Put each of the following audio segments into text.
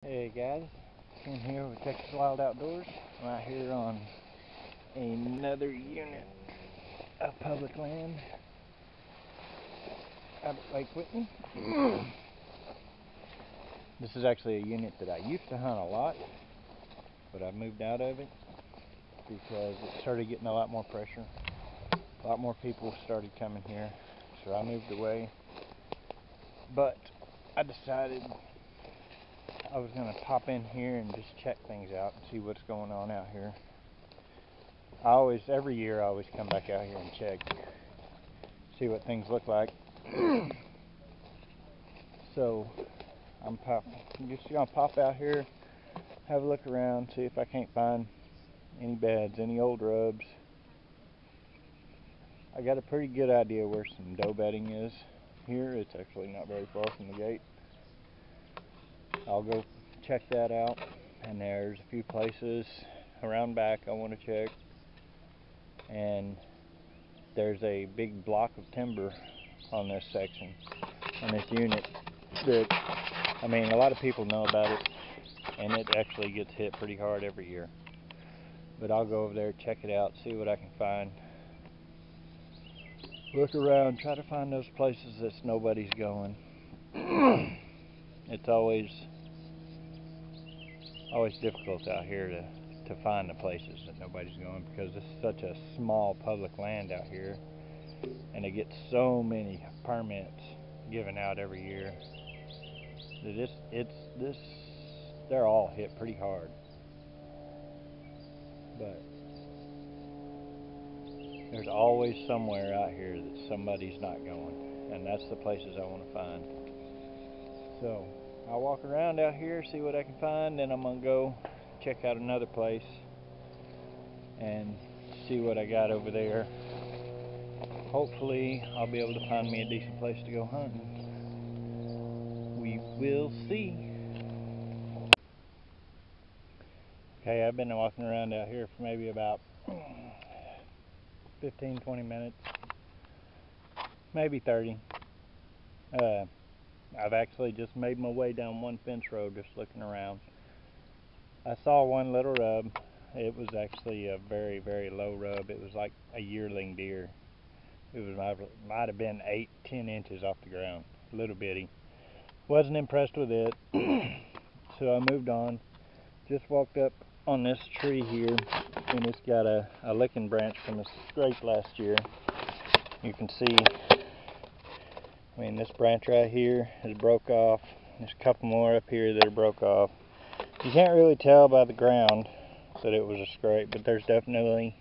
Hey guys, Ken here with Texas Wild Outdoors. I'm out here on another unit of public land out at Lake Whitney. This is actually a unit that I used to hunt a lot, but I moved out of it because it started getting a lot more pressure. A lot more people started coming here, so I moved away. But I decided I was going to pop in here and just check things out and see what's going on out here. Every year I always come back out here and check, see what things look like. So I'm just going to pop out here, have a look around, see if I can't find any beds, any old rubs. I got a pretty good idea where some doe bedding is here. It's actually not very far from the gate. I'll go check that out, and there's a few places around back I want to check, and there's a big block of timber on this section, on this unit, that a lot of people know about it, and it actually gets hit pretty hard every year. But I'll go over there, check it out, see what I can find, look around, try to find those places that nobody's going. It's always difficult out here to find the places that nobody's going, because it's such a small public land out here, and it gets so many permits given out every year that they're all hit pretty hard. But there's always somewhere out here that somebody's not going, and that's the places I want to find. So I'll walk around out here, see what I can find, then I'm gonna go check out another place and see what I got over there. Hopefully I'll be able to find me a decent place to go hunting. We will see. Okay, I've been walking around out here for maybe about 15-20 minutes, maybe 30. I've actually just made my way down one fence road just looking around. I saw one little rub. It was actually a very, very low rub. It was like a yearling deer. It might have been 8-10 inches off the ground, little bitty. Wasn't impressed with it, so I moved on. Just walked up on this tree here, and it's got a licking branch from a scrape last year. You can see, this branch right here is broke off. There's a couple more up here that are broke off. You can't really tell by the ground that it was a scrape, but there's definitely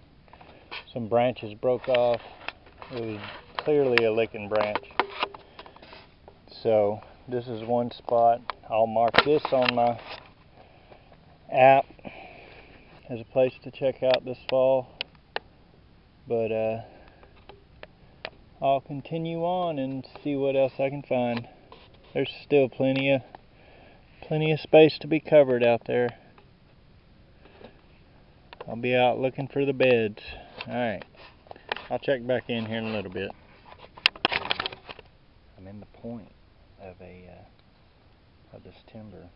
some branches broke off. It was clearly a licking branch. So this is one spot. I'll mark this on my app as a place to check out this fall. But I'll continue on and see what else I can find. There's still plenty of space to be covered out there. I'll be out looking for the beds. Alright, I'll check back in here in a little bit. I'm in the point of this timber.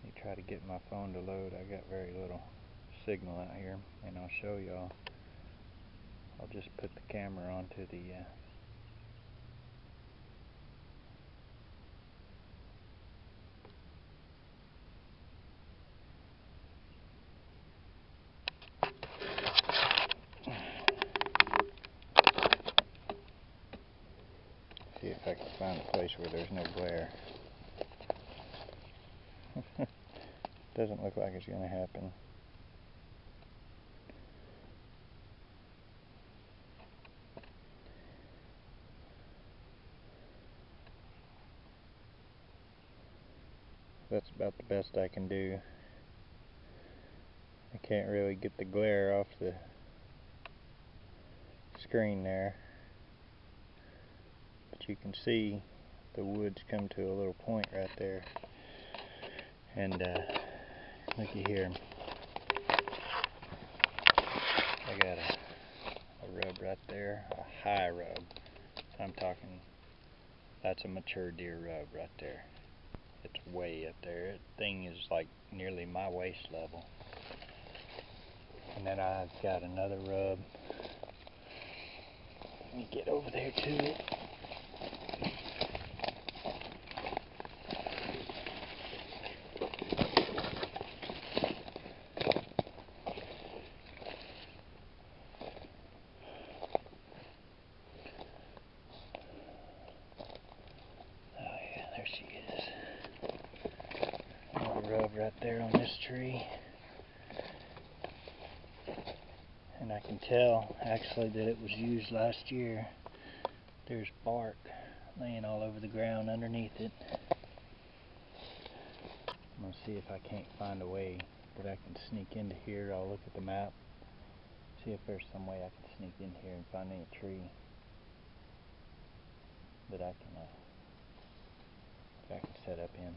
You try to get my phone to load. I got very little signal out here, and I'll show y'all. I'll just put the camera onto the see if I can find a place where there's no glare. Doesn't look like it's going to happen. That's about the best I can do. I can't really get the glare off the screen there, but you can see the woods come to a little point right there, and looky here, I got a rub right there, a high rub. I'm talking That's a mature deer rub right there. It's way up there. That thing is like nearly my waist level. And then I've got another rub. Let me get over there to it. Rub right there on this tree, and I can tell actually that it was used last year. There's bark laying all over the ground underneath it. I'm going to see if I can't find a way that I can sneak into here. I'll look at the map, see if there's some way I can sneak in here and find any tree that I can set up in.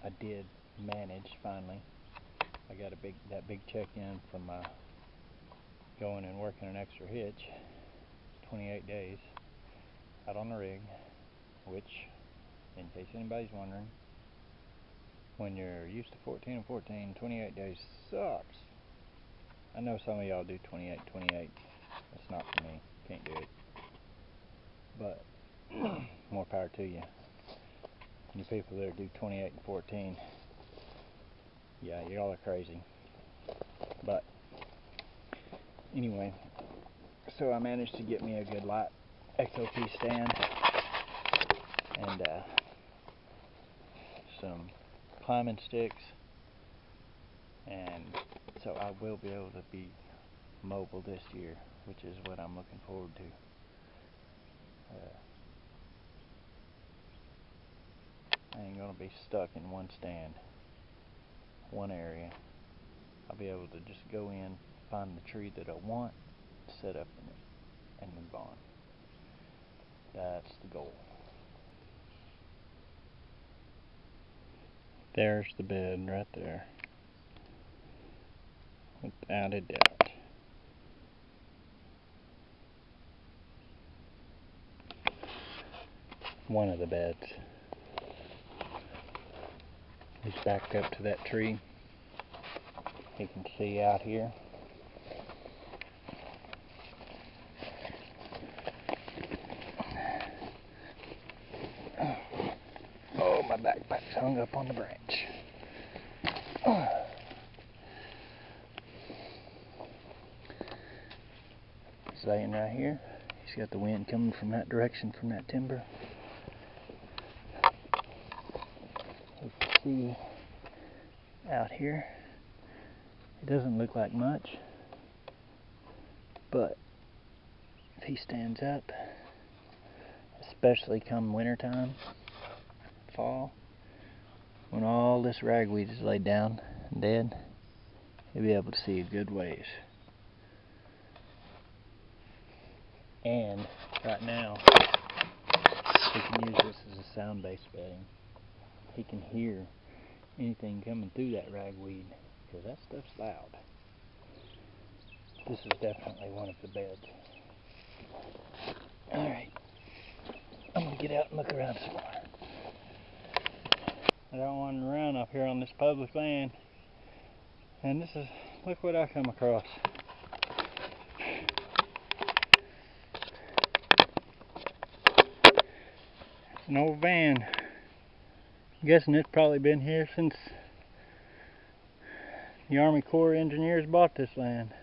I did manage finally. I got that big check-in from going and working an extra hitch, 28 days out on the rig, which, in case anybody's wondering, when you're used to 14 and 14, 28 days sucks. I know some of y'all do 28. That's not for me. Can't do it. But more power to you. You people that do 28 and 14, yeah, y'all are crazy. But anyway, so I managed to get me a good light XOP stand and some climbing sticks, and so I will be able to be mobile this year, which is what I'm looking forward to. I ain't gonna be stuck in one stand, one area. I'll be able to just go in, find the tree that I want, set up in it, and move on. That's the goal. There's the bed right there, without a doubt. One of the beds. He's backed up to that tree. You can see out here. Oh, my backpack's hung up on the branch. He's laying right here. He's got the wind coming from that direction, from that timber. You can see out here, it doesn't look like much, but if he stands up, especially come wintertime, fall, when all this ragweed is laid down and dead, you'll be able to see a good ways. And right now, we can use this as a sound-based bedding. He can hear anything coming through that ragweed, because that stuff's loud. This is definitely one of the beds. Alright, I'm going to get out and look around some more. I don't want to run up here on this public land. And this is, look what I come across. An old van. I'm guessing it's probably been here since the Army Corps engineers bought this land.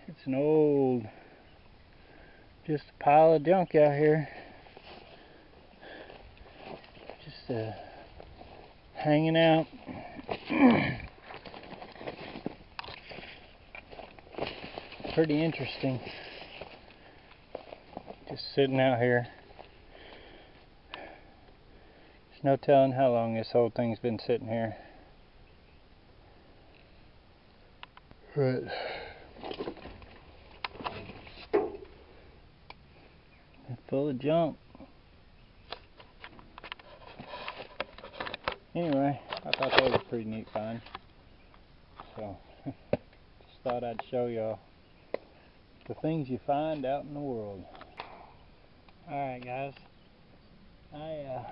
It's an old, just a pile of junk out here. Just hanging out. Pretty interesting. Just sitting out here. There's no telling how long this whole thing's been sitting here. But it's full of junk. Anyway, I thought that was a pretty neat find. So, just thought I'd show y'all. The things you find out in the world. Alright guys, I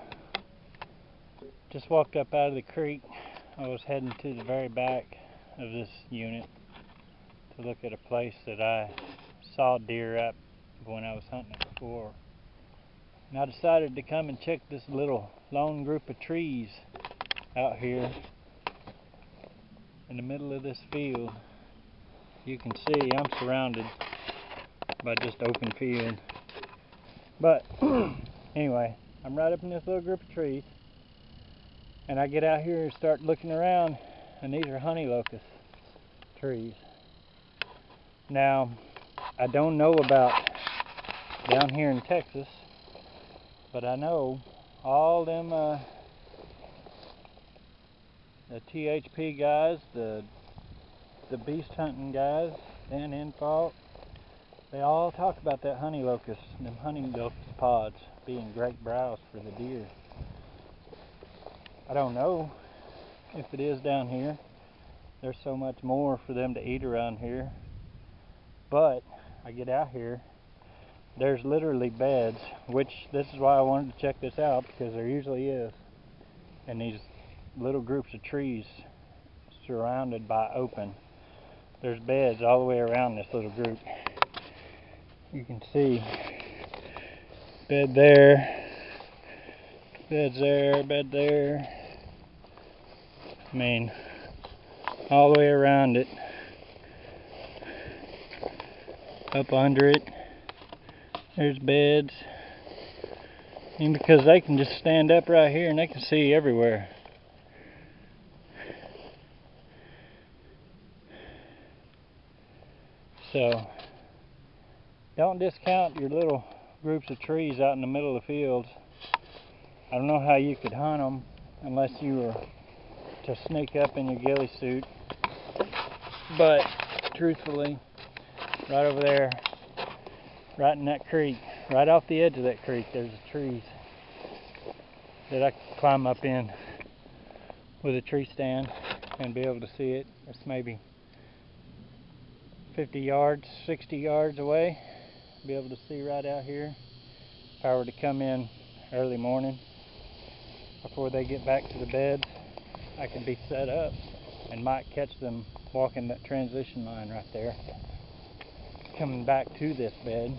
just walked up out of the creek. I was heading to the very back of this unit to look at a place that I saw deer at when I was hunting it before. And I decided to come and check this little lone group of trees out here in the middle of this field. You can see I'm surrounded by just open field. But anyway, I'm right up in this little group of trees, and I get out here and start looking around, and these are honey locust trees. Now, I don't know about down here in Texas, but I know all them the THP guys, the beast hunting guys, Dan Infalt, they all talk about that honey locust, them honey locust pods being great browse for the deer. I don't know if it is down here. There's so much more for them to eat around here. But I get out here, there's literally beds, which this is why I wanted to check this out, because there usually is, in these little groups of trees surrounded by open. There's beds all the way around this little group. You can see bed there, beds there, bed there. I mean, all the way around it, up under it, there's beds. And because they can just stand up right here and they can see everywhere. So, don't discount your little groups of trees out in the middle of the fields. I don't know how you could hunt them unless you were to sneak up in your ghillie suit. But, truthfully, right over there, right in that creek, right off the edge of that creek, there's trees that I could climb up in with a tree stand and be able to see it. It's maybe 50 yards, 60 yards away. Be able to see right out here. If I were to come in early morning before they get back to the beds, I could be set up and might catch them walking that transition line right there, coming back to this bed.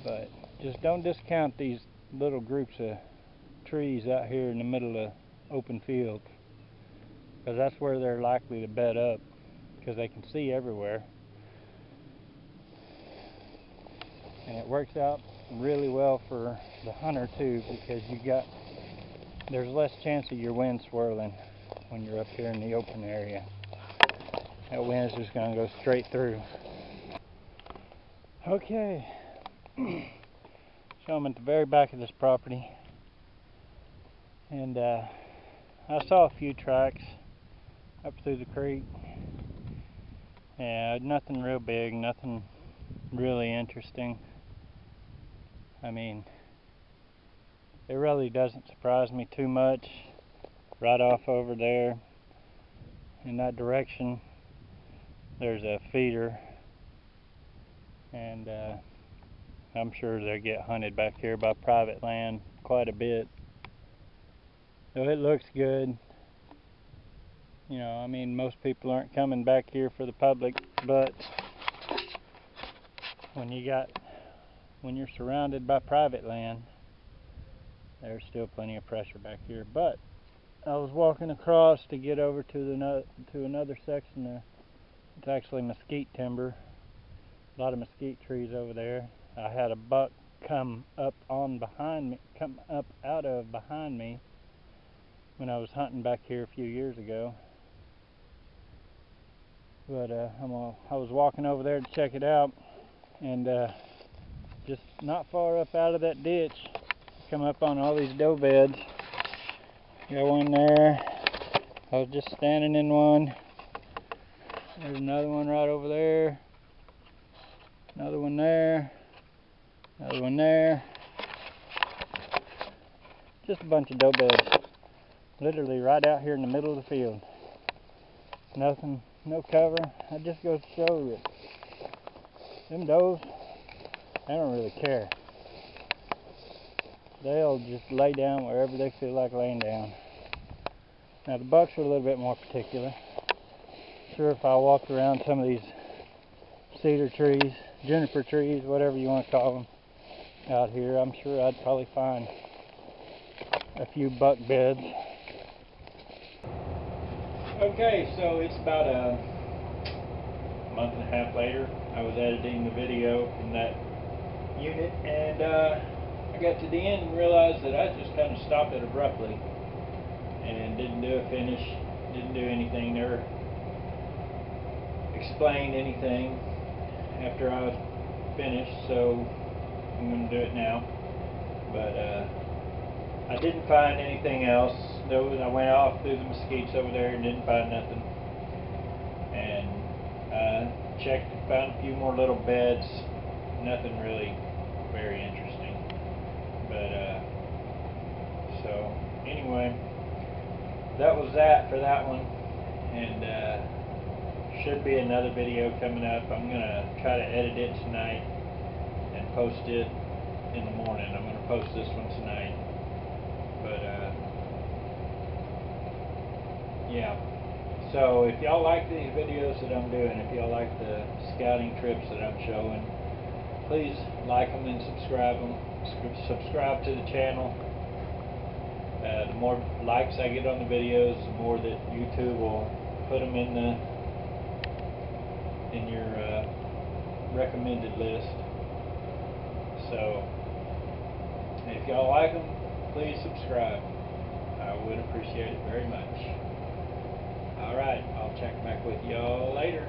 But just don't discount these little groups of trees out here in the middle of open fields, because that's where they're likely to bed up, because they can see everywhere. And it works out really well for the hunter too, because there's less chance of your wind swirling when you're up here in the open area. That wind's just going to go straight through. Okay, so I'm at the very back of this property, and I saw a few tracks up through the creek. Yeah, nothing real big, nothing really interesting. I mean, it really doesn't surprise me too much. Right off over there in that direction, there's a feeder, and I'm sure they get hunted back here by private land quite a bit. So it looks good. You know, I mean, most people aren't coming back here for the public, but when you're surrounded by private land, there's still plenty of pressure back here. But I was walking across to get over to another section there. It's actually mesquite timber, a lot of mesquite trees over there. I had a buck come up out of behind me when I was hunting back here a few years ago. But I was walking over there to check it out, and just not far up out of that ditch, come up on all these doe beds. Go in there. I was just standing in one. There's another one right over there. Another one there. Another one there. Just a bunch of doe beds. Literally right out here in the middle of the field. Nothing, no cover. That just goes to show that Them does, they don't really care. They'll just lay down wherever they feel like laying down. Now the bucks are a little bit more particular. Sure, if I walked around some of these cedar trees, juniper trees, whatever you want to call them, out here, I'm sure I'd probably find a few buck beds. Okay, so it's about a month and a half later. I was editing the video from that unit, and I got to the end and realized that I just kind of stopped it abruptly and didn't do a finish, didn't do anything there, explain anything after I was finished, so I'm going to do it now. But I didn't find anything else. I went off through the mesquites over there and didn't find nothing. And checked and found a few more little beds. Nothing really very interesting. But so anyway, that was that for that one. And should be another video coming up. I'm gonna try to edit it tonight and post it in the morning. I'm gonna post this one tonight. But yeah. So if y'all like these videos that I'm doing, if y'all like the scouting trips that I'm showing, please like them and subscribe them. Subscribe to the channel. The more likes I get on the videos, the more that YouTube will put them in your recommended list. So if y'all like them, please subscribe. I would appreciate it very much. Alright, I'll check back with y'all later.